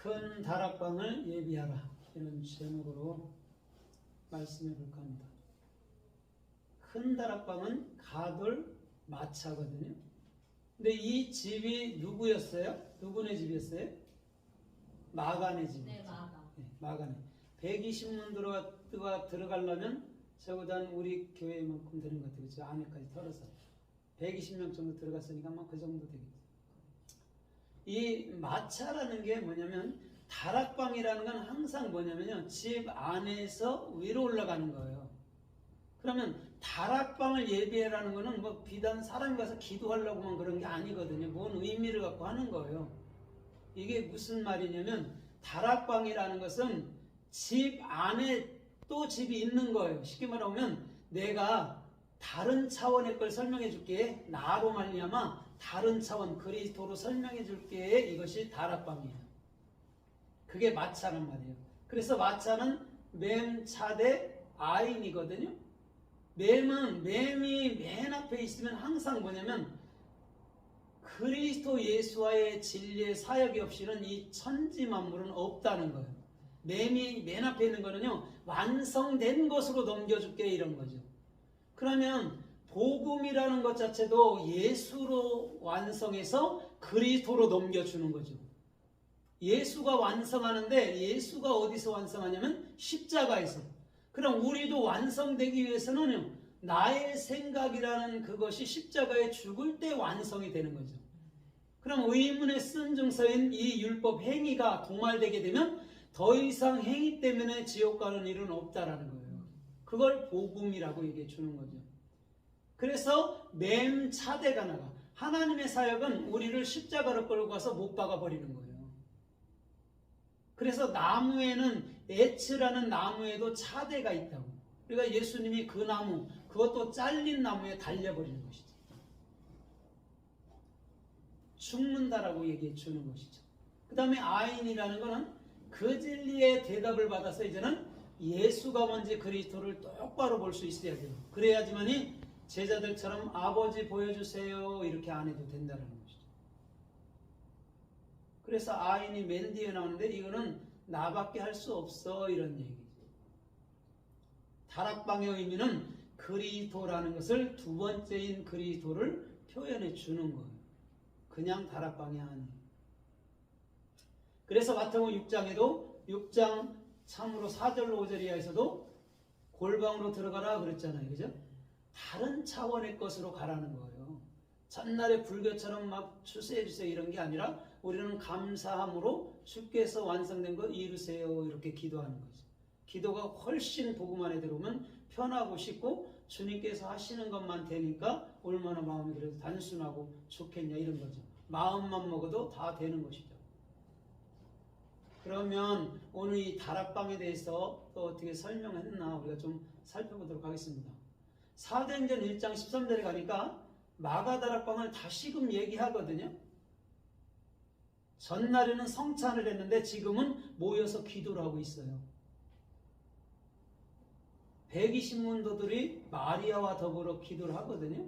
큰 다락방을 예비하라, 이런 제목으로 말씀해 볼까 합니다. 큰 다락방은 가돌 마차거든요. 근데 이 집이 누구였어요? 누구네 집이었어요? 마간의 집이었죠. 네, 마간. 네, 마간의. 120문 들어가려면 적어도 한 우리 교회만큼 되는 것 같아요. 그렇죠? 안에까지 털어서 120명 정도 들어갔으니까 아마 그 정도 되겠죠. 이 마차라는 게 뭐냐면, 다락방이라는 건 항상 뭐냐면요, 집 안에서 위로 올라가는 거예요. 그러면 다락방을 예비해라는 거는 뭐 비단 사람이 가서 기도하려고만 그런 게 아니거든요. 뭔 의미를 갖고 하는 거예요. 이게 무슨 말이냐면, 다락방이라는 것은 집 안에 또 집이 있는 거예요. 쉽게 말하면 내가 다른 차원의 걸 설명해 줄게. 나로 말미암아 다른 차원 그리스도로 설명해 줄게. 이것이 다락방이에요. 그게 마차란 말이에요. 그래서 마차는 맴, 차대, 아인이거든요. 맴이 맨 앞에 있으면 항상 뭐냐면, 그리스도 예수와의 진리의 사역이 없이는 이 천지 만물은 없다는 거예요. 맴이 맨 앞에 있는 거는요, 완성된 것으로 넘겨줄게, 이런 거죠. 그러면 복음이라는 것 자체도 예수로 완성해서 그리스도로 넘겨주는 거죠. 예수가 완성하는데, 예수가 어디서 완성하냐면 십자가에서. 그럼 우리도 완성되기 위해서는 나의 생각이라는 그것이 십자가에 죽을 때 완성이 되는 거죠. 그럼 의문의 쓴 증서인 이 율법 행위가 도말되게 되면 더 이상 행위 때문에 지옥 가는 일은 없다라는 거예요. 그걸 복음이라고 얘기해 주는 거죠. 그래서 맴 차대가 나가. 하나님의 사역은 우리를 십자가로 끌고 가서 못 박아 버리는 거예요. 그래서 나무에는, 에츠라는 나무에도 차대가 있다고. 그러니까 예수님이 그 나무, 그것도 잘린 나무에 달려버리는 것이죠. 죽는다라고 얘기해 주는 것이죠. 그 다음에 아인이라는 것은 그 진리의 대답을 받아서 이제는 예수가 뭔지 그리스도를 똑바로 볼 수 있어야 돼요. 그래야지만이 제자들처럼 아버지 보여주세요 이렇게 안 해도 된다는 것이죠. 그래서 아인이 맨 뒤에 나오는데, 이거는 나밖에 할 수 없어, 이런 얘기죠. 다락방의 의미는 그리스도라는 것을, 두 번째인 그리스도를 표현해 주는 거예요. 그냥 다락방이 아니에요. 그래서 마태복음 6장에도 6장 참으로 4절로 5절 이하에서도 골방으로 들어가라 그랬잖아요. 그죠? 다른 차원의 것으로 가라는 거예요. 전날에 불교처럼 막 추수해 주세요 이런 게 아니라, 우리는 감사함으로 주께서 완성된 것 이루세요 이렇게 기도하는 거죠. 기도가 훨씬 복음 안에 들어오면 편하고 쉽고, 주님께서 하시는 것만 되니까 얼마나 마음이 그래도 단순하고 좋겠냐, 이런 거죠. 마음만 먹어도 다 되는 것이죠. 그러면 오늘 이 다락방에 대해서 또 어떻게 설명했나 우리가 좀 살펴보도록 하겠습니다. 사도행전 1장 13절에 가니까 마가다락방을 다시금 얘기하거든요. 전날에는 성찬을 했는데 지금은 모여서 기도를 하고 있어요. 120문도들이 마리아와 더불어 기도를 하거든요.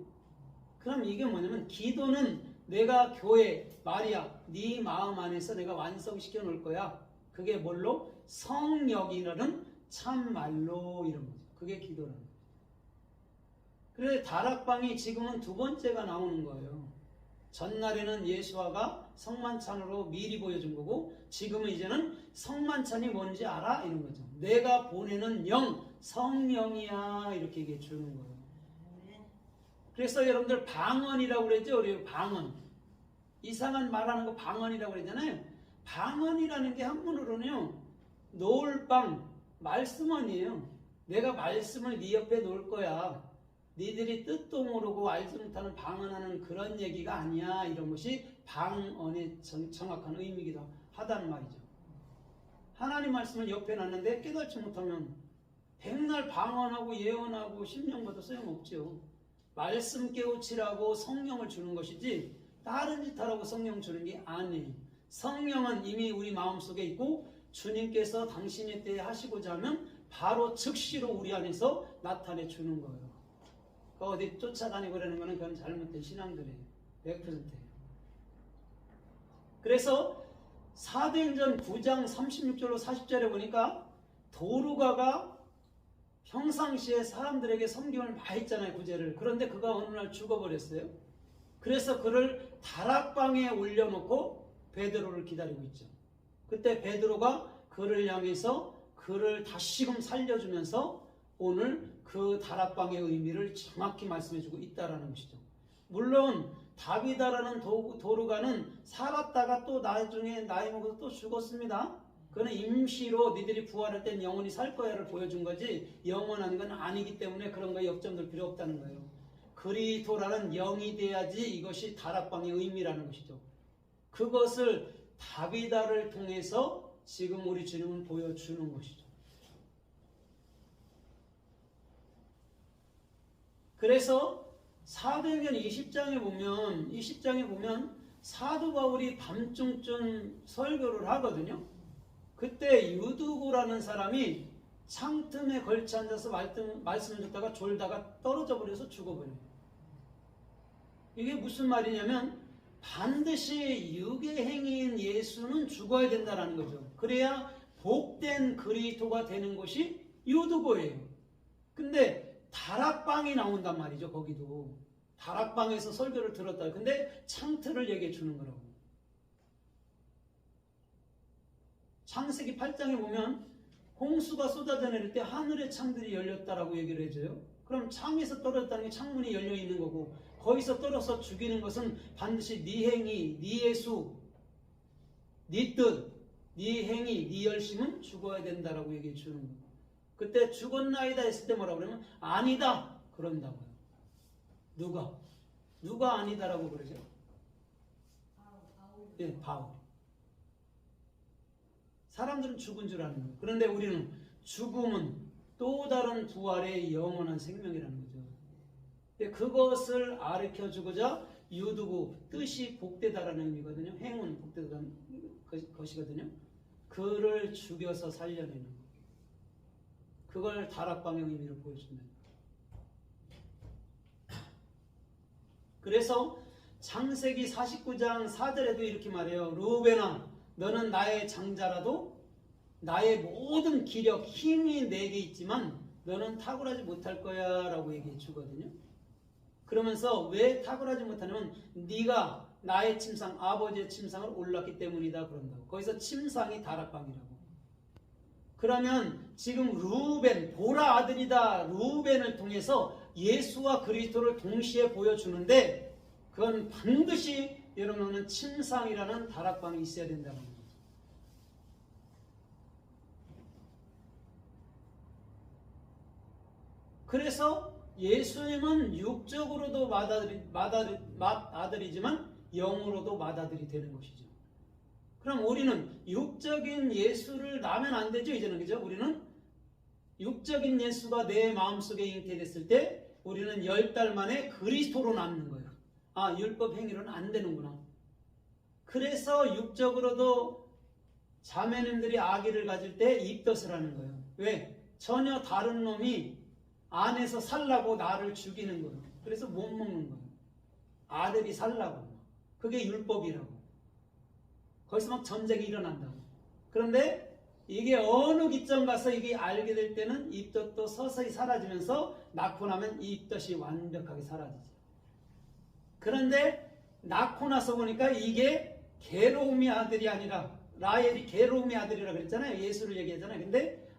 그럼 이게 뭐냐면, 기도는 내가 교회, 마리아, 네 마음 안에서 내가 완성시켜 놓을 거야. 그게 뭘로? 성령이라는 참말로, 이런 거죠. 그게 기도라는 거죠. 그래서 다락방이 지금은 두 번째가 나오는 거예요. 전날에는 예수와가 성만찬으로 미리 보여준 거고, 지금은 이제는 성만찬이 뭔지 알아? 이런 거죠. 내가 보내는 영, 성령이야, 이렇게 얘기해 주는 거예요. 그래서 여러분들 방언이라고 그랬죠? 우리 방언. 이상한 말하는 거 방언이라고 그랬잖아요. 방언이라는 게 한문으로는요, 놓을 방, 말씀언이에요. 내가 말씀을 네 옆에 놓을 거야. 니들이 뜻도 모르고 알지 못하는 방언하는 그런 얘기가 아니야. 이런 것이 방언의 정확한 의미이기도 하다는 말이죠. 하나님 말씀을 옆에 놨는데 깨닫지 못하면 백날 방언하고 예언하고 심령과도 소용없죠. 말씀 깨우치라고 성령을 주는 것이지, 다른 짓 하라고 성령 주는 게 아니에요. 성령은 이미 우리 마음속에 있고, 주님께서 당신의 때에 하시고자 하면 바로 즉시로 우리 안에서 나타내 주는 거예요. 어디 쫓아다니고 그러는 거는 그건 잘못된 신앙들이에요. 100%예요. 그래서 사도행전 9장 36절로 40절에 보니까 도루가가 평상시에 사람들에게 섬김을 많이 했잖아요, 구제를. 그런데 그가 어느 날 죽어버렸어요. 그래서 그를 다락방에 올려놓고 베드로를 기다리고 있죠. 그때 베드로가 그를 향해서 그를 다시금 살려주면서 오늘 그 다락방의 의미를 정확히 말씀해주고 있다라는 것이죠. 물론 다비다라는 도루가는 살았다가 또 나중에 나이 먹어서 또 죽었습니다. 그는 임시로 니들이 부활할 땐 영원히 살 거야를 보여준 거지 영원한 건 아니기 때문에 그런 거에 역점될 필요 없다는 거예요. 그리스도라는 영이 돼야지 이것이 다락방의 의미라는 것이죠. 그것을 다비다를 통해서 지금 우리 주님은 보여주는 것이죠. 그래서 사도행전 20장에 보면 사도 바울이 밤중쯤 설교를 하거든요. 그때 유두고라는 사람이 창틈에 걸쳐 앉아서 말씀을 듣다가 졸다가 떨어져 버려서 죽어버려요. 이게 무슨 말이냐면 반드시 육의 행위인 예수는 죽어야 된다는 거죠. 그래야 복된 그리스도가 되는 것이 유두고예요. 근데 다락방이 나온단 말이죠. 거기도 다락방에서 설교를 들었다. 근데 창틀을 얘기해 주는 거라고. 창세기 8장에 보면 홍수가 쏟아져 내릴 때 하늘의 창들이 열렸다라고 얘기를 해줘요. 그럼 창에서 떨어졌다는 게 창문이 열려 있는 거고, 거기서 떨어서 죽이는 것은 반드시 네 행위, 네 예수, 네 뜻, 네 행위, 네 열심은 죽어야 된다라고 얘기해 주는 거예요. 그때 죽었나이다 했을 때 뭐라고 그러면 아니다 그런다고요. 누가 아니다라고 그러죠? 예, 바울. 사람들은 죽은 줄 아는 거예요. 그런데 우리는 죽음은 또 다른 부활의 영원한 생명이라는 거죠. 그것을 가르쳐주고자 유두고 뜻이 복되다라는 의미거든요. 행운 복되다는 것이거든요. 그를 죽여서 살려내는 것. 그걸 다락방의 의미로 보여줍니다. 그래서 창세기 49장 4절에도 이렇게 말해요. 르우벤아 너는 나의 장자라도 나의 모든 기력, 힘이 내게 있지만 너는 탁월하지 못할 거야 라고 얘기해 주거든요. 그러면서 왜 탁월하지 못하냐면 네가 나의 침상, 아버지의 침상을 올랐기 때문이다 그런다고. 거기서 침상이 다락방이라고. 그러면 지금 르우벤, 보라 아들이다 르우벤을 통해서 예수와 그리스도를 동시에 보여주는데 그건 반드시 여러분은 침상이라는 다락방이 있어야 된다는 거죠. 그래서 예수님은 육적으로도 맏아들이지만 영으로도 맏아들이 되는 것이죠. 그럼 우리는 육적인 예수를 낳으면 안 되죠, 이제는. 그죠? 우리는 육적인 예수가 내 마음속에 잉태됐을 때 우리는 10달 만에 그리스도로 낳는 거예요. 아, 율법 행위로는 안 되는구나. 그래서 육적으로도 자매님들이 아기를 가질 때 입덧을 하는 거예요. 왜? 전혀 다른 놈이 안에서 살라고 나를 죽이는 거예요. 그래서 못 먹는 거예요. 아들이 살라고. 그게 율법이라고. 거기서 막 전쟁이 일어난다고. 그런데 이게 어느 기점 가서 이게 알게 될 때는 입덧도 서서히 사라지면서 낳고 나면 이 입덧이 완벽하게 사라지죠. 그런데 낳고 나서 보니까 이게 게로움의 아들이 아니라 라헬이 게로움의 아들이라고 그랬잖아요. 예수를 얘기하잖아요. 근데